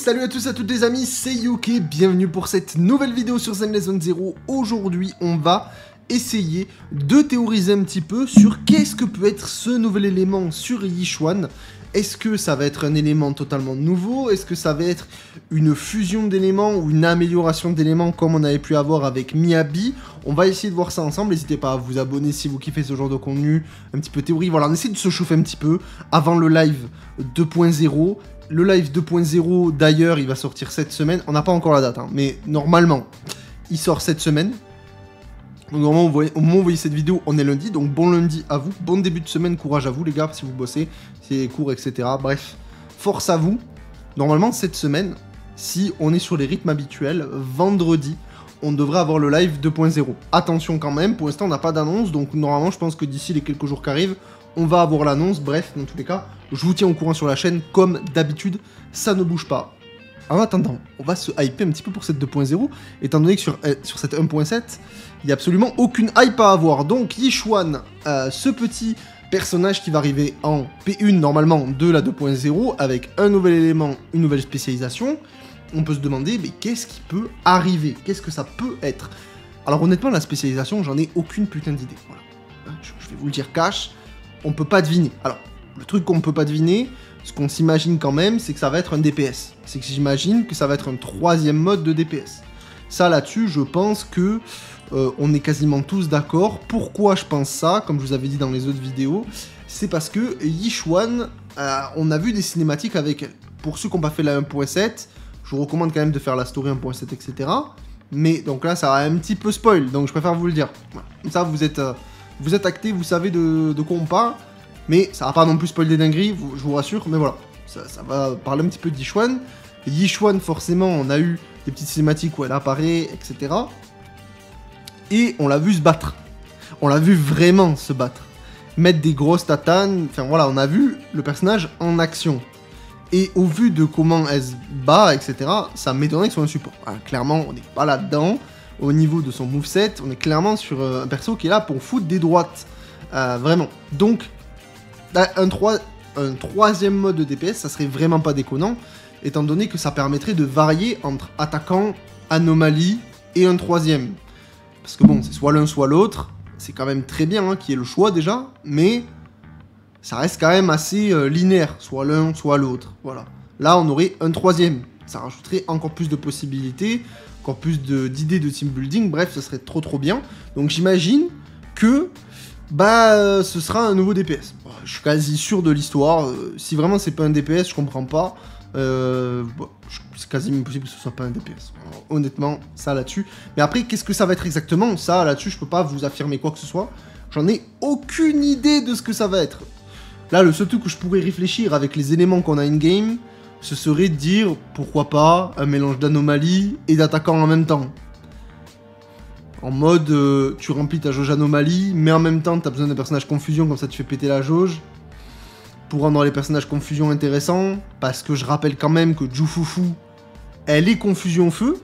Salut à tous et à toutes les amis, c'est Yuki, bienvenue pour cette nouvelle vidéo sur Zenless Zone Zero. Aujourd'hui, on va essayer de théoriser un petit peu sur qu'est-ce que peut être ce nouvel élément sur Yichuan. Est-ce que ça va être un élément totalement nouveau? Est-ce que ça va être une fusion d'éléments ou une amélioration d'éléments comme on avait pu avoir avec Miyabi? On va essayer de voir ça ensemble, n'hésitez pas à vous abonner si vous kiffez ce genre de contenu, un petit peu théorie, voilà, on essaie de se chauffer un petit peu avant le live 2.0. Le live 2.0 d'ailleurs, il va sortir cette semaine, on n'a pas encore la date, hein, mais normalement, il sort cette semaine. Donc normalement, au moment où vous voyez cette vidéo, on est lundi, donc bon lundi à vous, bon début de semaine, courage à vous les gars, si vous bossez, si les cours, etc. Bref, force à vous. Normalement, cette semaine, si on est sur les rythmes habituels, vendredi, on devrait avoir le live 2.0. Attention quand même, pour l'instant, on n'a pas d'annonce, donc normalement, je pense que d'ici les quelques jours qui arrivent, on va avoir l'annonce. Bref, dans tous les cas, je vous tiens au courant sur la chaîne, comme d'habitude, ça ne bouge pas. En attendant, on va se hyper un petit peu pour cette 2.0, étant donné que sur cette 1.7, il n'y a absolument aucune hype à avoir. Donc Yichuan, ce petit personnage qui va arriver en P1 normalement de la 2.0, avec un nouvel élément, une nouvelle spécialisation, on peut se demander, mais qu'est-ce qui peut arriver? Qu'est-ce que ça peut être? Alors honnêtement, la spécialisation, j'en ai aucune putain d'idée. Voilà. Je vais vous le dire cash, on peut pas deviner. Alors, le truc qu'on peut pas deviner, ce qu'on s'imagine quand même, c'est que ça va être un DPS. C'est que j'imagine que ça va être un troisième mode de DPS. Ça, là-dessus, je pense que on est quasiment tous d'accord. Pourquoi je pense ça, comme je vous avais dit dans les autres vidéos, c'est parce que Yichuan, on a vu des cinématiques avec elle. Pour ceux qui n'ont pas fait la 1.7, je vous recommande quand même de faire la story 1.7, etc. Mais donc là, ça va un petit peu spoil, donc je préfère vous le dire. Voilà. Comme ça, vous êtes actés, vous savez de quoi on parle. Mais ça va pas non plus spoiler des dingueries, je vous rassure, mais voilà. Ça va parler un petit peu de Yichuan. Yichuan, forcément, on a eu des petites cinématiques où elle apparaît, etc. Et on l'a vu se battre. On l'a vu vraiment se battre. Mettre des grosses tatanes, enfin voilà, on a vu le personnage en action. Et au vu de comment elle se bat, etc., ça m'étonnerait que ce soit un support. Alors, clairement, on n'est pas là-dedans. Au niveau de son moveset, on est clairement sur un perso qui est là pour foutre des droites. Vraiment. Donc, un troisième mode de DPS, ça serait vraiment pas déconnant, étant donné que ça permettrait de varier entre attaquant, anomalie et un troisième. Parce que bon, c'est soit l'un soit l'autre, c'est quand même très bien hein, qu'il y ait le choix déjà, mais ça reste quand même assez linéaire, soit l'un, soit l'autre, voilà. Là, on aurait un troisième, ça rajouterait encore plus de possibilités, encore plus d'idées de team building, bref, ça serait trop bien. Donc j'imagine que ce sera un nouveau DPS. Je suis quasi sûr de l'histoire. Si vraiment c'est pas un DPS, je comprends pas. C'est quasiment impossible que ce soit pas un DPS. Alors, honnêtement, ça là-dessus. Mais après, qu'est-ce que ça va être exactement? Ça là-dessus, je peux pas vous affirmer quoi que ce soit. J'en ai aucune idée de ce que ça va être. Là, le seul truc que je pourrais réfléchir avec les éléments qu'on a in-game, ce serait de dire, pourquoi pas, un mélange d'anomalie et d'attaquant en même temps. En mode, tu remplis ta jauge anomalie, mais en même temps, tu as besoin d'un personnage confusion, comme ça tu fais péter la jauge. Pour rendre les personnages confusion intéressants, parce que je rappelle quand même que Jufufu, elle est confusion feu,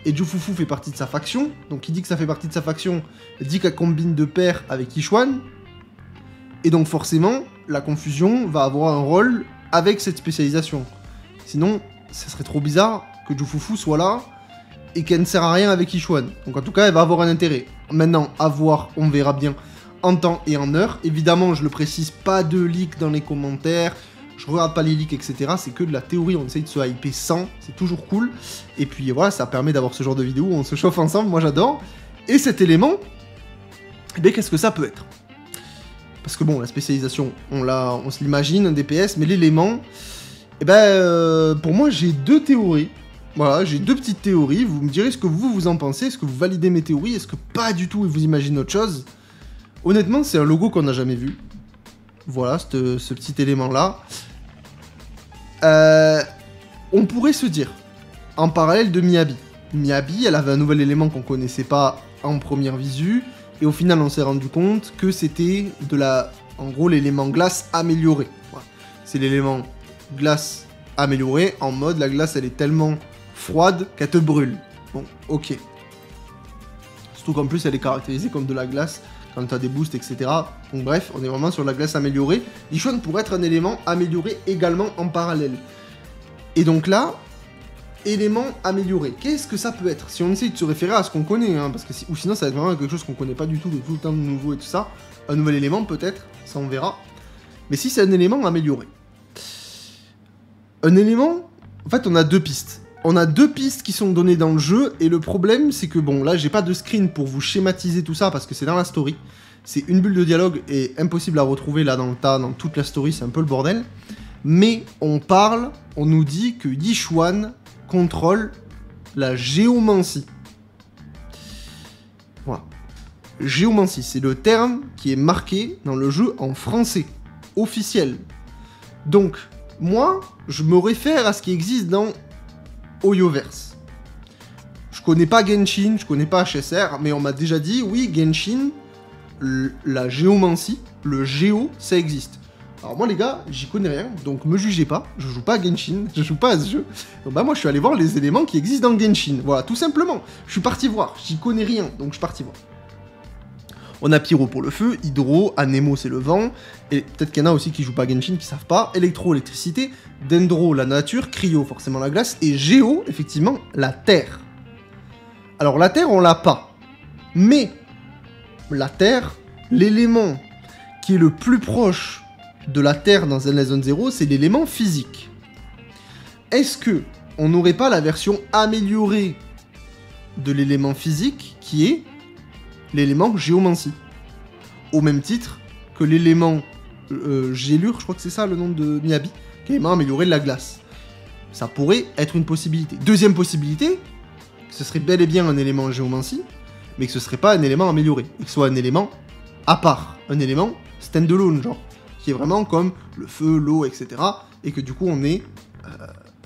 et Jufufu fait partie de sa faction, donc qui dit que ça fait partie de sa faction, dit qu'elle combine de pair avec Yichuan, et donc forcément, la confusion va avoir un rôle avec cette spécialisation. Sinon, ça serait trop bizarre que Jufufu soit là, et qu'elle ne sert à rien avec Yichuan. Donc en tout cas, elle va avoir un intérêt. Maintenant, à voir, on verra bien en temps et en heure. Évidemment, je le précise, pas de leak dans les commentaires, je regarde pas les leaks, etc. C'est que de la théorie, on essaye de se hyper sans, c'est toujours cool. Et puis voilà, ça permet d'avoir ce genre de vidéo où on se chauffe ensemble, moi j'adore. Et cet élément, eh bien qu'est-ce que ça peut être? Parce que bon, la spécialisation, on se l'imagine, un DPS, mais l'élément, eh ben, pour moi j'ai deux théories. Voilà, j'ai deux petites théories, vous me direz ce que vous en pensez, est-ce que vous validez mes théories, est-ce que pas du tout et vous imaginez autre chose? Honnêtement, c'est un logo qu'on n'a jamais vu. Voilà, ce petit élément-là. On pourrait se dire, en parallèle de Miyabi. Miyabi, elle avait un nouvel élément qu'on connaissait pas en première visu, et au final, on s'est rendu compte que c'était en gros, l'élément glace amélioré. Voilà. C'est l'élément glace amélioré, en mode, la glace, elle est tellement froide qu'elle te brûle. Bon, ok. Surtout qu'en plus, elle est caractérisée comme de la glace quand tu as des boosts, etc. Donc bref, on est vraiment sur la glace améliorée. Yichuan pourrait être un élément amélioré également en parallèle. Et donc là, élément amélioré. Qu'est-ce que ça peut être? Si on essaye de se référer à ce qu'on connaît, hein, parce que ou sinon ça va être vraiment quelque chose qu'on connaît pas du tout, de tout le temps de nouveau et tout ça. Un nouvel élément peut-être, ça on verra. Mais si c'est un élément amélioré. Un élément, en fait on a deux pistes. On a deux pistes qui sont données dans le jeu, et le problème c'est que bon, là j'ai pas de screen pour vous schématiser tout ça, parce que c'est dans la story. C'est une bulle de dialogue et impossible à retrouver là dans le tas, dans toute la story, c'est un peu le bordel. Mais on nous dit que Yishuan contrôle la géomancie. Voilà. Géomancie, c'est le terme qui est marqué dans le jeu en français, officiel. Donc, moi, je me réfère à ce qui existe dans Hoyoverse. Je connais pas Genshin, je connais pas HSR, mais on m'a déjà dit, oui, Genshin, la géomancie, le géo, ça existe. Alors moi les gars, j'y connais rien, donc me jugez pas, je joue pas à Genshin, je joue pas à ce jeu. Donc bah moi je suis allé voir les éléments qui existent dans Genshin, voilà, tout simplement. Je suis parti voir, j'y connais rien, donc je suis parti voir. On a Pyro pour le feu, Hydro, Anemo c'est le vent, et peut-être qu'il y en a aussi qui jouent pas à Genshin, qui savent pas, Électro, électricité, Dendro, la nature, Cryo, forcément la glace, et Géo, effectivement, la terre. Alors la terre, on l'a pas, mais la terre, l'élément qui est le plus proche de la Terre dans Zenless Zone 0, c'est l'élément physique. Est-ce que on n'aurait pas la version améliorée de l'élément physique qui est l'élément géomancie? Au même titre que l'élément gélure, je crois que c'est ça le nom de Miyabi, qui est l'élément amélioré de la glace. Ça pourrait être une possibilité. Deuxième possibilité, ce serait bel et bien un élément géomancie, mais que ce serait pas un élément amélioré, et que ce soit un élément à part, un élément standalone, genre, qui est vraiment comme le feu, l'eau, etc. Et que du coup, on est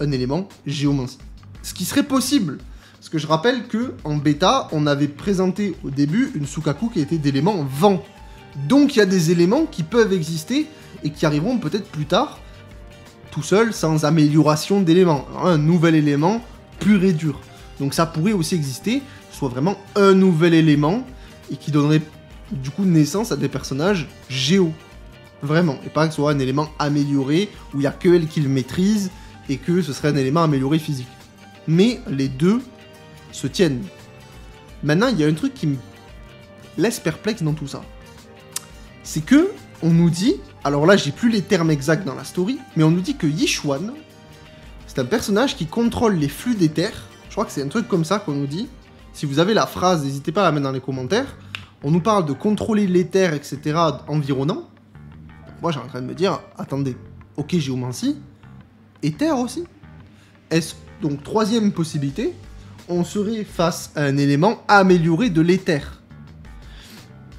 un élément géomancie. Ce qui serait possible, parce que je rappelle que en bêta, on avait présenté au début une Sukaku qui était d'éléments vent. Donc il y a des éléments qui peuvent exister et qui arriveront peut-être plus tard, tout seul, sans amélioration d'éléments. Un nouvel élément pur et dur. Donc ça pourrait aussi exister, soit vraiment un nouvel élément, et qui donnerait du coup naissance à des personnages géo. Vraiment, et pas que ce soit un élément amélioré, où il n'y a que elle qui le maîtrise, et que ce serait un élément amélioré physique. Mais les deux se tiennent. Maintenant, il y a un truc qui me laisse perplexe dans tout ça. C'est que, on nous dit, alors là j'ai plus les termes exacts dans la story, mais on nous dit que Yishuan, c'est un personnage qui contrôle les flux d'éther. Je crois que c'est un truc comme ça qu'on nous dit. Si vous avez la phrase, n'hésitez pas à la mettre dans les commentaires. On nous parle de contrôler l'éther, etc. environnant. Moi, j'ai en train de me dire, attendez, ok, géomancie, éther aussi. Est-ce donc troisième possibilité, on serait face à un élément amélioré de l'éther.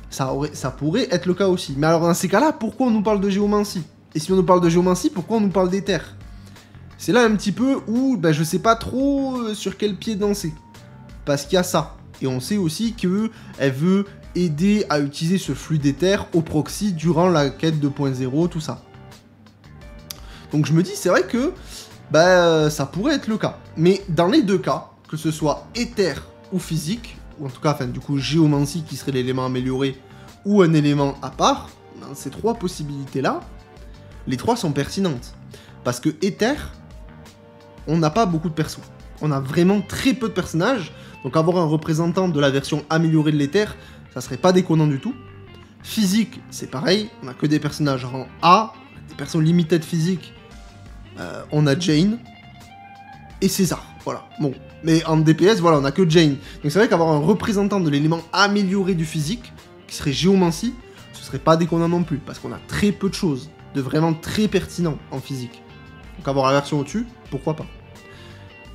Ça pourrait être le cas aussi. Mais alors dans ces cas-là, pourquoi on nous parle de géomancie? Et si on nous parle de géomancie, pourquoi on nous parle d'éther? C'est là un petit peu où ben, je sais pas trop sur quel pied danser. Parce qu'il y a ça. Et on sait aussi qu'elle veut aider à utiliser ce flux d'éther au proxy durant la quête 2.0, tout ça. Donc je me dis, c'est vrai que bah, ça pourrait être le cas. Mais dans les deux cas, que ce soit éther ou physique, ou en tout cas, enfin, du coup, géomancie qui serait l'élément amélioré, ou un élément à part, dans ces trois possibilités-là, les trois sont pertinentes. Parce que éther, on n'a pas beaucoup de persos. On a vraiment très peu de personnages, donc avoir un représentant de la version améliorée de l'éther, ça serait pas déconnant du tout. Physique, c'est pareil, on a que des personnages rang A, des personnes limited physique, on a Jane, et César, voilà, bon. Mais en DPS, voilà, on a que Jane. Donc c'est vrai qu'avoir un représentant de l'élément amélioré du physique, qui serait géomancie, ce serait pas déconnant non plus, parce qu'on a très peu de choses, de vraiment très pertinent en physique. Donc avoir la version au-dessus, pourquoi pas.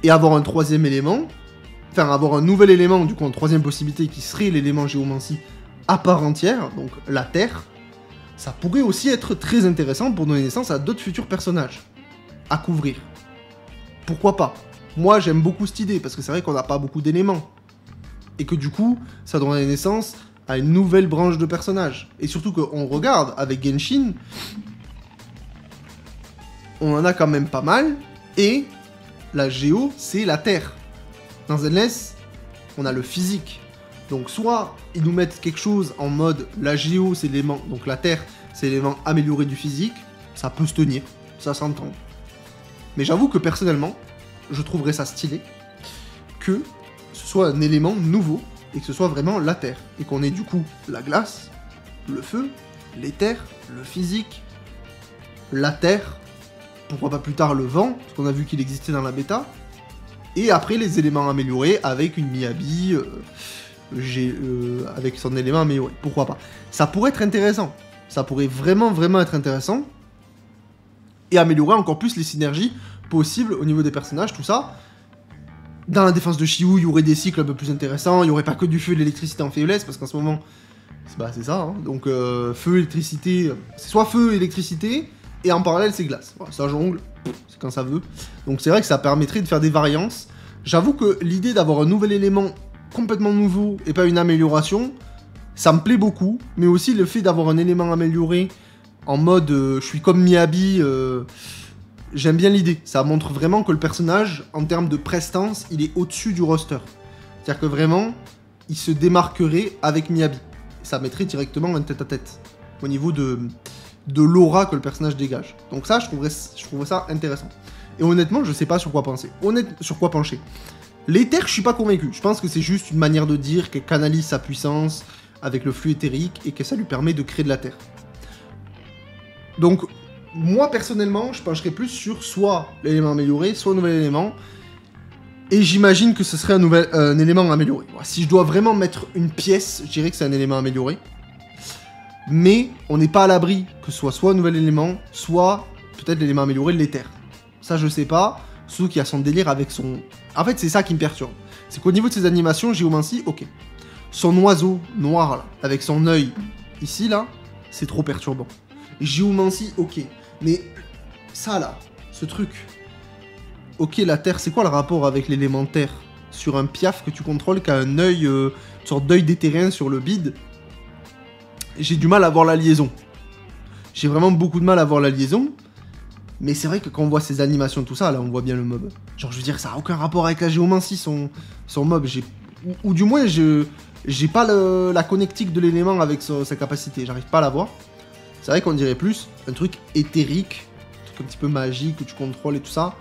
Et avoir un troisième élément, enfin avoir un nouvel élément, du coup en troisième possibilité, qui serait l'élément géomancie à part entière, donc la Terre, ça pourrait aussi être très intéressant pour donner naissance à d'autres futurs personnages à couvrir. Pourquoi pas? Moi j'aime beaucoup cette idée, parce que c'est vrai qu'on n'a pas beaucoup d'éléments. Et que du coup, ça donnerait naissance à une nouvelle branche de personnages. Et surtout qu'on regarde, avec Genshin, on en a quand même pas mal, et la géo, c'est la Terre. Dans Zenless, on a le physique. Donc soit ils nous mettent quelque chose en mode la géo c'est l'élément, donc la Terre c'est l'élément amélioré du physique, ça peut se tenir, ça s'entend. Mais j'avoue que personnellement, je trouverais ça stylé que ce soit un élément nouveau et que ce soit vraiment la terre. Et qu'on ait du coup la glace, le feu, l'éther, le physique, la terre, pourquoi pas plus tard le vent, parce qu'on a vu qu'il existait dans la bêta, et après les éléments améliorés avec une Miyabi, avec son élément amélioré, pourquoi pas. Ça pourrait être intéressant, ça pourrait vraiment être intéressant, et améliorer encore plus les synergies possibles au niveau des personnages, tout ça. Dans la défense de Shiou, il y aurait des cycles un peu plus intéressants, il n'y aurait pas que du feu et de l'électricité en faiblesse, parce qu'en ce moment, c'est ça, hein. Donc feu, électricité, c'est soit feu, électricité, et en parallèle c'est glace. Voilà, ça jongle, c'est quand ça veut. Donc c'est vrai que ça permettrait de faire des variances. J'avoue que l'idée d'avoir un nouvel élément complètement nouveau, et pas une amélioration, ça me plaît beaucoup, mais aussi le fait d'avoir un élément amélioré, en mode je suis comme Miyabi, j'aime bien l'idée. Ça montre vraiment que le personnage, en termes de prestance, il est au-dessus du roster. C'est-à-dire que vraiment, il se démarquerait avec Miyabi. Ça mettrait directement un tête-à-tête. Au niveau de l'aura que le personnage dégage. Donc ça, je trouverais ça intéressant. Et honnêtement, je sais pas sur quoi penser. Sur quoi pencher. L'éther, je suis pas convaincu. Je pense que c'est juste une manière de dire qu'elle canalise sa puissance avec le flux éthérique et que ça lui permet de créer de la terre. Donc, moi, personnellement, je pencherais plus sur soit l'élément amélioré, soit un nouvel élément. Et j'imagine que ce serait un élément amélioré. Voilà, si je dois vraiment mettre une pièce, je dirais que c'est un élément amélioré. Mais on n'est pas à l'abri que ce soit un nouvel élément, soit peut-être l'élément amélioré de l'éther. Ça, je sais pas. Surtout qu'il y a son délire avec son... En fait, c'est ça qui me perturbe. C'est qu'au niveau de ses animations, Géomancie, ok. Son oiseau noir, là, avec son œil ici, là, c'est trop perturbant. Géomancie, ok. Mais ça là, ce truc. Ok, la terre, c'est quoi le rapport avec l'élémentaire sur un piaf que tu contrôles qui a un œil, une sorte d'œil déterrien sur le bide? J'ai du mal à voir la liaison. J'ai vraiment beaucoup de mal à voir la liaison. Mais c'est vrai que quand on voit ses animations, tout ça, là, on voit bien le mob. Genre, je veux dire, ça n'a aucun rapport avec la géomancie, son mob. Ou du moins, j'ai pas la connectique de l'élément avec sa capacité. J'arrive pas à la voir. C'est vrai qu'on dirait plus un truc éthérique, un truc un petit peu magique, que tu contrôles et tout ça.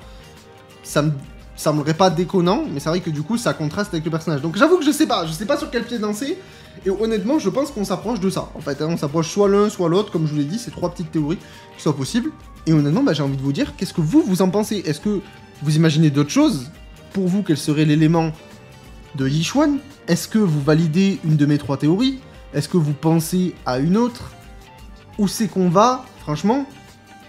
Ça me semblerait pas déconnant, mais c'est vrai que du coup, ça contraste avec le personnage. Donc j'avoue que je sais pas sur quel pied danser. Et honnêtement, je pense qu'on s'approche de ça. En fait, hein, on s'approche soit l'un, soit l'autre, comme je vous l'ai dit, c'est 3 petites théories qui sont possibles. Et honnêtement, j'ai envie de vous dire, qu'est-ce que vous en pensez? Est-ce que vous imaginez d'autres choses? Pour vous, quel serait l'élément de Yichuan? Est-ce que vous validez une de mes 3 théories? Est-ce que vous pensez à une autre? Où c'est qu'on va? Franchement,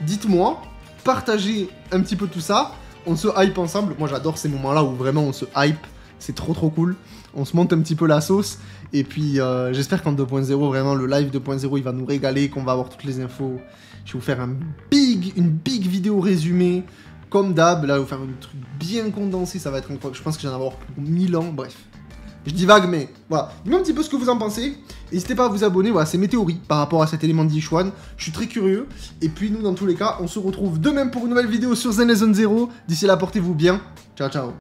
dites-moi, partagez un petit peu tout ça, on se hype ensemble. Moi j'adore ces moments-là où vraiment on se hype, c'est trop cool. On se monte un petit peu la sauce, et puis j'espère qu'en 2.0, vraiment le live 2.0 il va nous régaler, qu'on va avoir toutes les infos. Je vais vous faire une big vidéo résumée, comme d'hab, là je vais vous faire un truc bien condensé, ça va être incroyable. Je pense que j'en ai avoir pour 1000 ans, bref. Je divague, mais voilà. Dis-moi un petit peu ce que vous en pensez. N'hésitez pas à vous abonner. Voilà, c'est mes théories par rapport à cet élément de Yichuan. Je suis très curieux. Et puis, nous, dans tous les cas, on se retrouve demain pour une nouvelle vidéo sur Zen les Zone 0. D'ici là, portez-vous bien. Ciao, ciao.